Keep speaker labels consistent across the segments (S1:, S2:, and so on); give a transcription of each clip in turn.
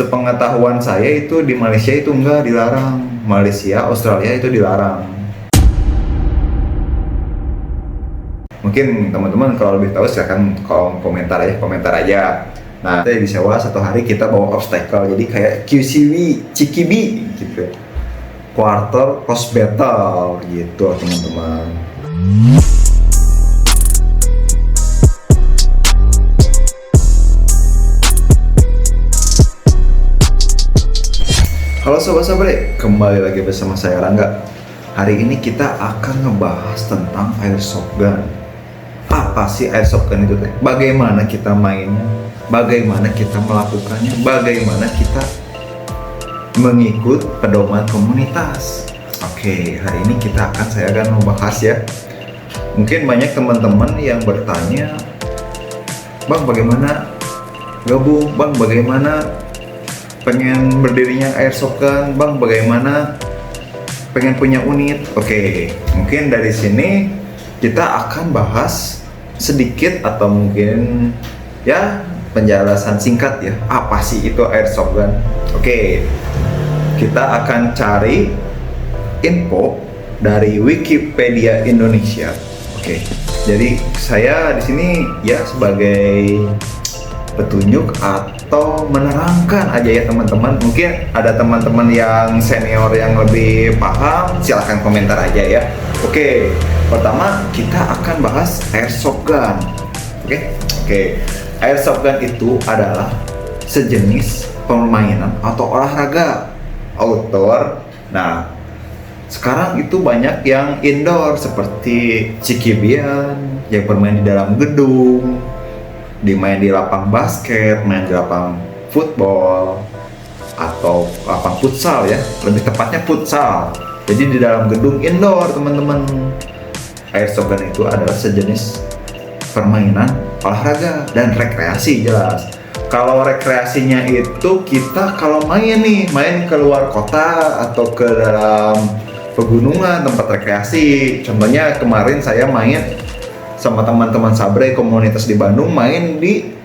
S1: Sepengetahuan saya itu di Malaysia itu enggak dilarang. Malaysia, Australia itu dilarang. Mungkin teman-teman kalau lebih tahu silahkan kolom komentar aja. Nah, kita disewa satu hari kita bawa obstacle, jadi kayak QCW, CKB gitu. Quarter cross battle gitu teman-teman. Halo Sobat Sabre, kembali lagi bersama saya Rangga. Hari ini kita akan ngebahas tentang airsoft gun. Apa sih airsoft gun itu teh? Bagaimana kita mainnya? Bagaimana kita melakukannya? Bagaimana kita mengikut pedoman komunitas? Oke, hari ini saya akan membahas ya. Mungkin banyak teman-teman yang bertanya, Bang bagaimana gabung? Bang bagaimana pengen berdirinya airsoft gun? Bang bagaimana pengen punya unit? Oke, mungkin dari sini kita akan bahas sedikit atau mungkin ya penjelasan singkat ya, apa sih itu airsoft gun. Oke, kita akan cari info dari Wikipedia Indonesia. Oke, jadi saya di sini ya sebagai petunjuk atau menerangkan aja ya teman-teman. Mungkin ada teman-teman yang senior yang lebih paham, silahkan komentar aja ya. Oke, pertama kita akan bahas airsoft gun. Oke. Airsoft gun itu adalah sejenis permainan atau olahraga outdoor. Nah, sekarang itu banyak yang indoor seperti cikibian yang bermain di dalam gedung, dimain di lapang basket, main di lapang football atau lapang futsal ya, lebih tepatnya futsal. Jadi di dalam gedung indoor teman-teman. Airsoft gun itu adalah sejenis permainan olahraga dan rekreasi jelas. Kalau rekreasinya itu kita kalau main keluar kota atau ke dalam pegunungan tempat rekreasi. Contohnya kemarin saya main sama teman-teman Sabre komunitas di Bandung, main di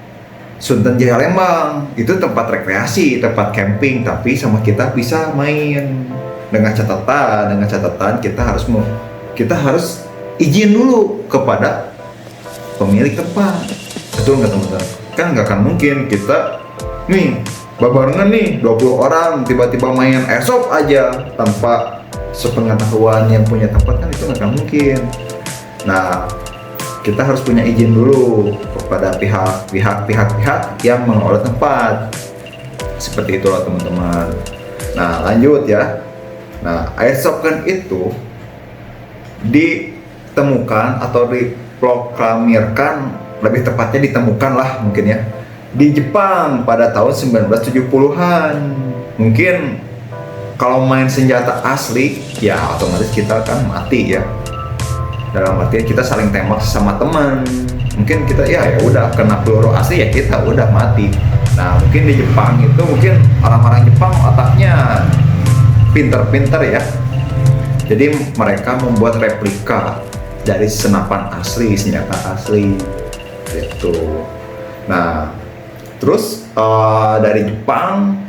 S1: Sunten Jaya Lembang. Itu tempat rekreasi, tempat camping, tapi sama kita bisa main dengan catatan kita harus izin dulu kepada pemilik tempat. Betul nggak teman-teman? Kan nggak akan mungkin kita nih barengan nih 20 orang tiba-tiba main airsoft aja tanpa sepengetahuan yang punya tempat, kan itu nggak akan mungkin. Nah, kita harus punya izin dulu kepada pihak yang mengelola tempat. Seperti itulah teman-teman. Nah, lanjut ya. Nah, airsoft gun itu ditemukan atau diproklamirkan, lebih tepatnya ditemukan lah mungkin ya, di Jepang pada tahun 1970-an. Mungkin kalau main senjata asli ya otomatis kita kan mati ya. Dalam artian kita saling tembak sama teman, mungkin kita ya udah kena peluru asli ya kita udah mati. Nah, mungkin di Jepang itu mungkin orang-orang Jepang otaknya pinter-pinter ya. Jadi mereka membuat replika dari senapan asli, senjata asli gitu. Nah, terus dari Jepang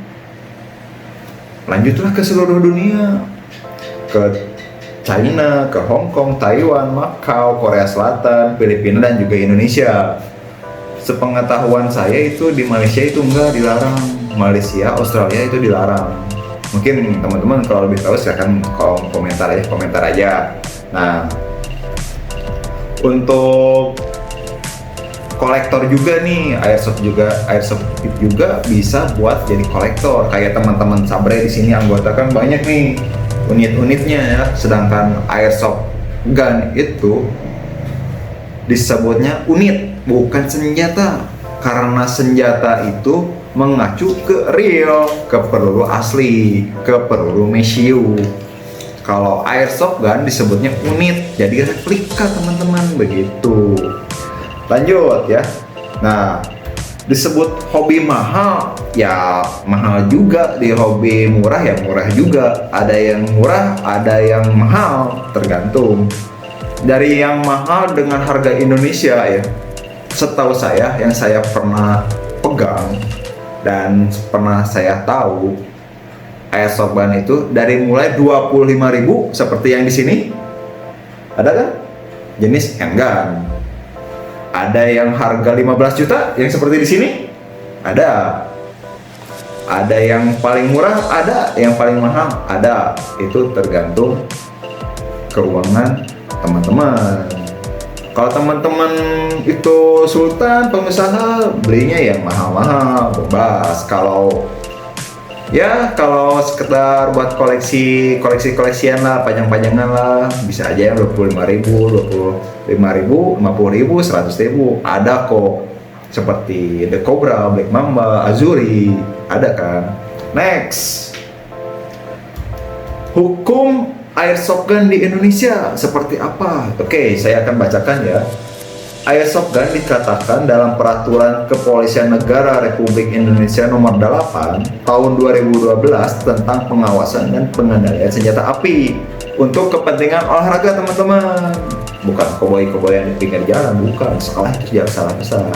S1: lanjutlah ke seluruh dunia, ke China, ke Hong Kong, Taiwan, Macau, Korea Selatan, Filipina, dan juga Indonesia. Sepengetahuan saya itu di Malaysia itu enggak dilarang. Malaysia, Australia itu dilarang. Mungkin teman-teman kalau lebih tahu silahkan kolom komentar aja. Nah, untuk kolektor juga nih, airsoft juga bisa buat jadi kolektor. Kayak teman-teman Sabre di sini anggota kan banyak nih unit-unitnya ya, sedangkan airsoft gun itu disebutnya unit bukan senjata, karena senjata itu mengacu ke real, ke peluru asli, ke peluru mesiu. Kalau airsoft gun disebutnya unit, jadi replika teman-teman begitu. Lanjut ya. Nah, disebut hobi mahal, ya mahal juga. Di hobi murah ya murah juga. Ada yang murah, ada yang mahal, tergantung. Dari yang mahal dengan harga Indonesia ya, setahu saya yang saya pernah pegang Dan pernah saya tahu airsoft gun itu dari mulai 25.000 seperti yang di sini. Ada kan? Jenis handgun. Ada yang harga 15 juta yang seperti di sini. Ada. Ada yang paling murah, ada yang paling mahal, ada. Itu tergantung keuangan teman-teman. Kalau teman-teman itu sultan pengusaha, belinya yang mahal-mahal, bebas. Kalau sekedar buat koleksian lah, panjang-panjangan lah, bisa aja yang 25.000, 50.000, 100.000, ada kok. Seperti The Cobra, Black Mamba, Azuri, ada kan. Next, hukum airsoft gun di Indonesia seperti apa? Oke, saya akan bacakan ya. Airsoft gun dikatakan dalam Peraturan Kepolisian Negara Republik Indonesia Nomor 8 Tahun 2012 tentang pengawasan dan pengendalian senjata api untuk kepentingan olahraga, teman-teman. Bukan koboi-koboi yang di pinggir jalan, bukan. Salah, itu salah besar.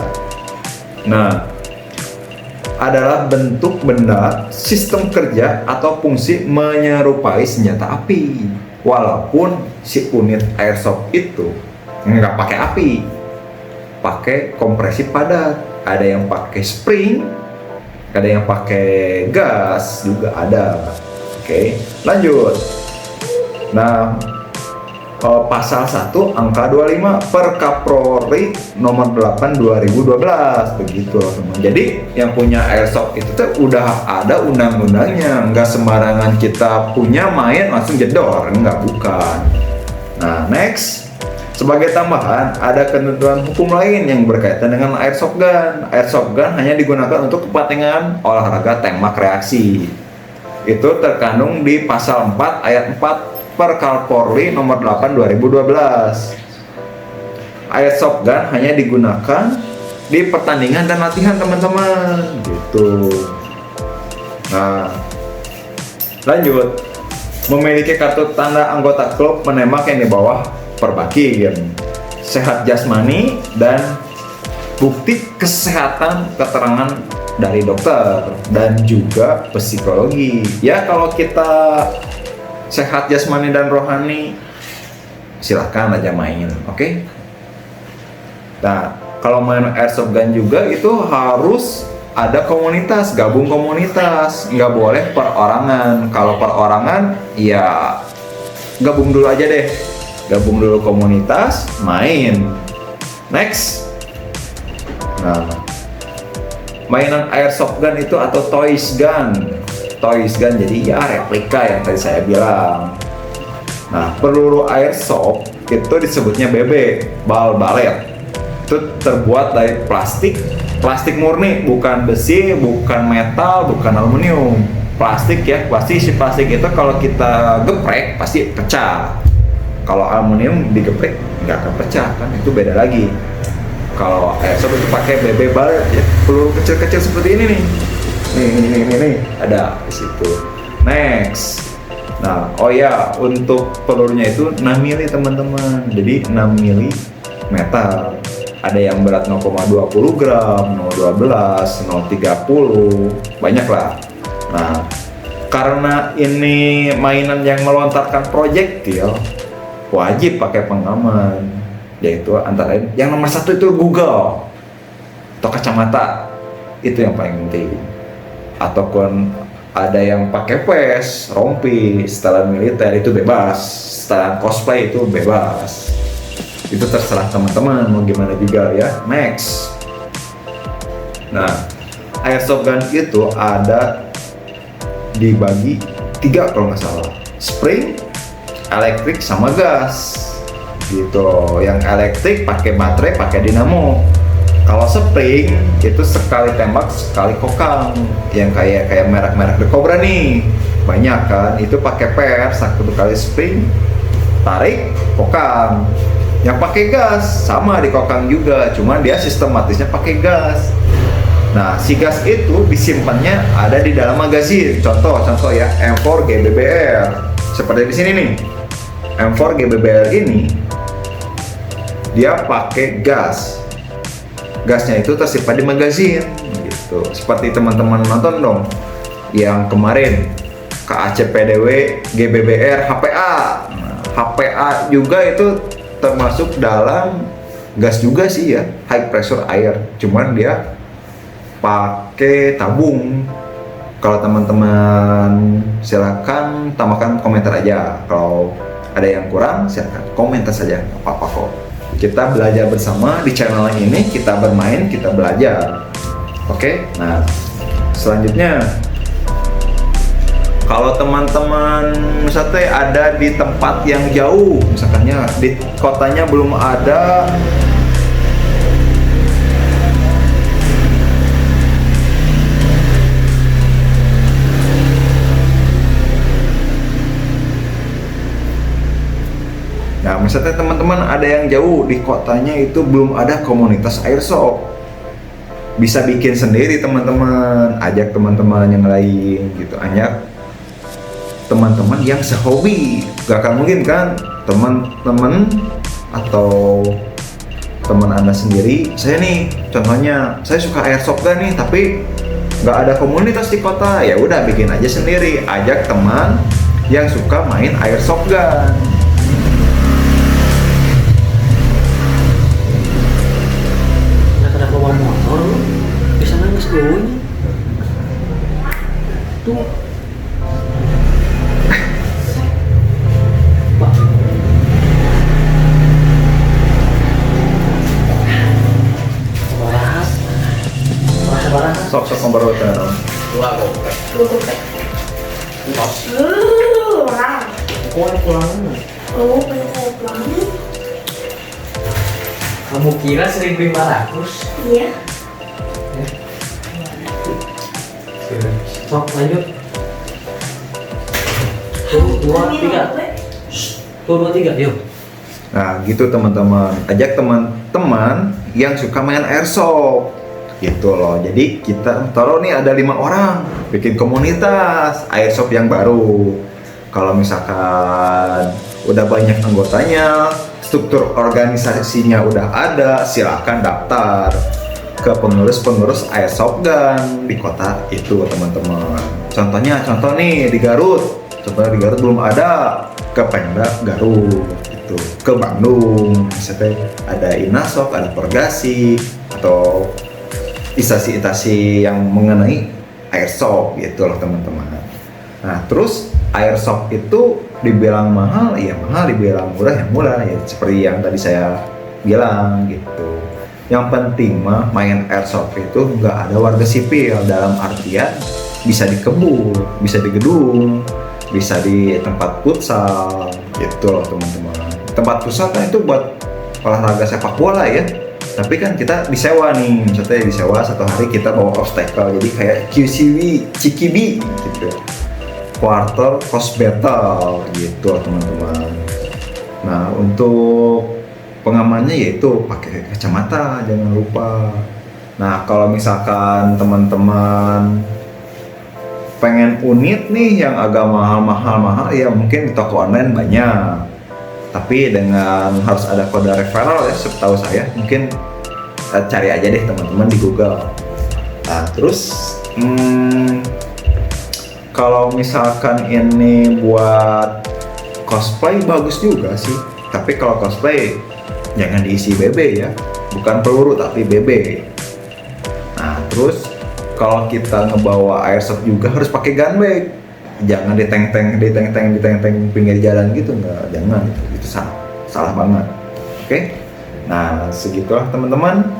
S1: Nah, adalah bentuk benda, sistem kerja atau fungsi menyerupai senjata api. Walaupun si unit airsoft itu nggak pakai api, pakai kompresi padat. Ada yang pakai spring, ada yang pakai gas juga ada. Oke, lanjut. Nah, pasal 1 angka 25 Perkapolri nomor 8 2012 begitu, teman. Jadi yang punya airsoft itu tuh udah ada undang-undangnya, nggak sembarangan kita punya main langsung jedor, nggak, bukan. Nah, next, sebagai tambahan ada ketentuan hukum lain yang berkaitan dengan airsoft gun. Airsoft gun hanya digunakan untuk kepentingan olahraga tembak reaksi. Itu terkandung di pasal 4 ayat 4 Perkapolri nomor 8 2012. Airsoft gun hanya digunakan di pertandingan dan latihan, teman-teman, gitu. Nah, lanjut. Memiliki kartu tanda anggota klub menembak yang di bawah Perbaki, sehat jasmani dan bukti kesehatan keterangan dari dokter dan juga psikologi. Ya, kalau kita sehat jasmani dan rohani, silahkan aja main, oke? Nah, kalau main airsoft gun juga itu harus ada komunitas, gabung komunitas, nggak boleh perorangan. Kalau perorangan, ya gabung dulu aja deh, gabung dulu komunitas, main. Next, nah, mainan airsoft gun itu atau toys gun jadi ya replika yang tadi saya bilang. Nah, peluru airsoft itu disebutnya BB, bal balet. Itu terbuat dari plastik murni, bukan besi, bukan metal, bukan aluminium. Plastik ya, si plastik itu kalau kita geprek pasti pecah. Kalau aluminium digeprek nggak akan pecah kan, itu beda lagi. Kalau airsoft itu pakai BB balet ya, peluru kecil-kecil seperti ini nih. Nih, ada di situ. Next. Nah, oh ya, untuk pelurunya itu 6 mili, teman-teman. Jadi 6 mili metal. Ada yang berat 0,20 gram, 0,12, 0,30, banyak lah. Nah, karena ini mainan yang melontarkan proyektil, wajib pakai pengaman. Yaitu antara lain, yang nomor 1 itu Google atau kacamata. Itu yang paling penting. Ataupun ada yang pakai vest, rompi, setelan militer itu bebas, setelan cosplay itu bebas. Itu terserah teman-teman mau gimana juga ya. Next. Nah, airsoft gun itu ada dibagi 3 kalau nggak salah. Spring, elektrik, sama gas. Gitu. Yang elektrik pakai baterai, pakai dinamo. Kalau spring itu sekali tembak sekali kokang, yang kayak merek-merek The Cobra nih, banyak kan, itu pakai per, 1 kali spring, tarik, kokang. Yang pakai gas sama di kokang juga, cuma dia sistematisnya pakai gas. Nah, si gas itu disimpannya ada di dalam magazin. Contoh ya, M4 GBBR. Seperti di sini nih. M4 GBBR ini dia pakai gas. Gasnya itu tersimpan di magazin gitu. gitu. Seperti teman-teman nonton dong yang kemarin KACPDW, GBBR, HPA. Nah, HPA juga itu termasuk dalam gas juga sih ya, high pressure air. Cuman dia pakai tabung. Kalau teman-teman silakan tambahkan komentar aja. Kalau ada yang kurang silakan komentar saja, nggak apa-apa kok. Kita belajar bersama di channel ini, kita bermain, kita belajar. Oke, nah selanjutnya kalau teman-teman misalnya ada di tempat yang jauh, misalkannya di kotanya belum ada Nah, misalnya teman-teman ada yang jauh di kotanya itu belum ada komunitas airsoft, bisa bikin sendiri teman-teman, ajak teman-teman yang lain gitu, ajak teman-teman yang sehobi. Gak akan mungkin kan teman-teman atau teman Anda sendiri, saya nih contohnya saya suka airsoft gun nih tapi gak ada komunitas di kota, ya udah bikin aja sendiri, ajak teman yang suka main airsoft gun.
S2: Bisa nangis dulunya tuh Pak. Barat
S1: Sok kombar hotel.
S2: dua gopek
S3: Orang.
S2: kok pulang
S3: Oh, pengen saya pulang.
S2: kamu kira 1.500?
S3: Iya.
S2: Sok lanjut tuh 2, 3 tuh 2, 3 yuk.
S1: Nah gitu teman-teman, ajak teman-teman yang suka main airsoft gitu loh. Jadi kita taruh nih ada 5 orang bikin komunitas airsoft yang baru. Kalau misalkan udah banyak anggotanya, struktur organisasinya udah ada, silakan daftar ke pengurus-pengurus airsoft gun di kota itu teman-teman. Contoh nih di Garut, contohnya di Garut belum ada, ke Pemda Garut gitu, ke Bandung misalnya ada Inasoft, ada Pergasi atau instansi-instansi yang mengenai airsoft gitu loh teman-teman. Nah terus airsoft itu dibilang mahal, ya mahal, dibilang murah, ya murah, ya seperti yang tadi saya bilang gitu. Yang penting mah main airsoft itu nggak ada warga sipil, dalam artian bisa di kebun, bisa di gedung, bisa di tempat futsal gitu loh teman-teman. Tempat futsal kan itu buat olahraga sepak bola ya, tapi kan kita disewa nih, misalnya disewa satu hari kita bawa obstacle, jadi kayak QCB, CKB gitu, quarter cost battle gitu loh teman-teman. Nah untuk pengamannya yaitu pakai kacamata, jangan lupa. Nah kalau misalkan teman-teman pengen unit nih yang agak mahal ya mungkin di toko online banyak, tapi dengan harus ada kode referral ya setahu saya. Mungkin cari aja deh teman-teman di Google. Nah terus kalau misalkan ini buat cosplay bagus juga sih, tapi kalau cosplay jangan diisi BB ya, bukan peluru tapi BB. Nah terus kalau kita ngebawa airsoft juga harus pakai gun bag, jangan diteng-teng pinggir jalan gitu, nggak, jangan, itu salah banget. Oke? Nah segitulah teman-teman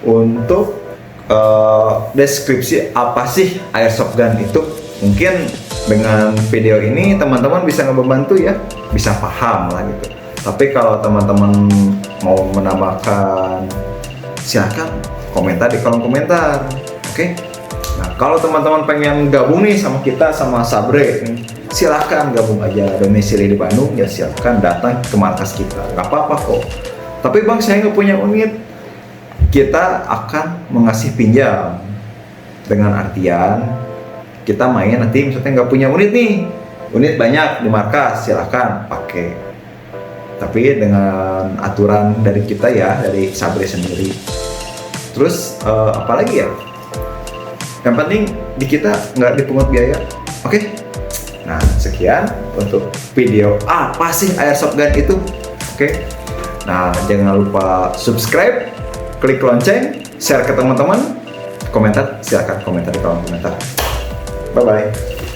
S1: untuk deskripsi apa sih airsoft gun itu. Mungkin dengan video ini teman-teman bisa ngebantu ya, bisa paham lah gitu. Tapi kalau teman-teman mau menambahkan, silakan komentar di kolom komentar. Oke? Nah, kalau teman-teman pengen gabung nih sama kita, sama Sabre, silakan gabung aja. Domisili di Bandung, ya silakan datang ke markas kita. Gak apa-apa kok. Tapi bang, saya nggak punya unit. Kita akan mengasih pinjam. Dengan artian, kita main nanti misalnya nggak punya unit nih. Unit banyak di markas, silakan pakai. Tapi dengan aturan dari kita ya, dari Sabre sendiri. Terus apalagi ya, Yang penting di kita nggak dipungut biaya. Oke? Nah, sekian untuk video apa sih airsoft gun itu. Oke? Nah, jangan lupa subscribe, klik lonceng, share ke teman-teman, komentar, silakan komentar di kolom komentar. Bye-bye.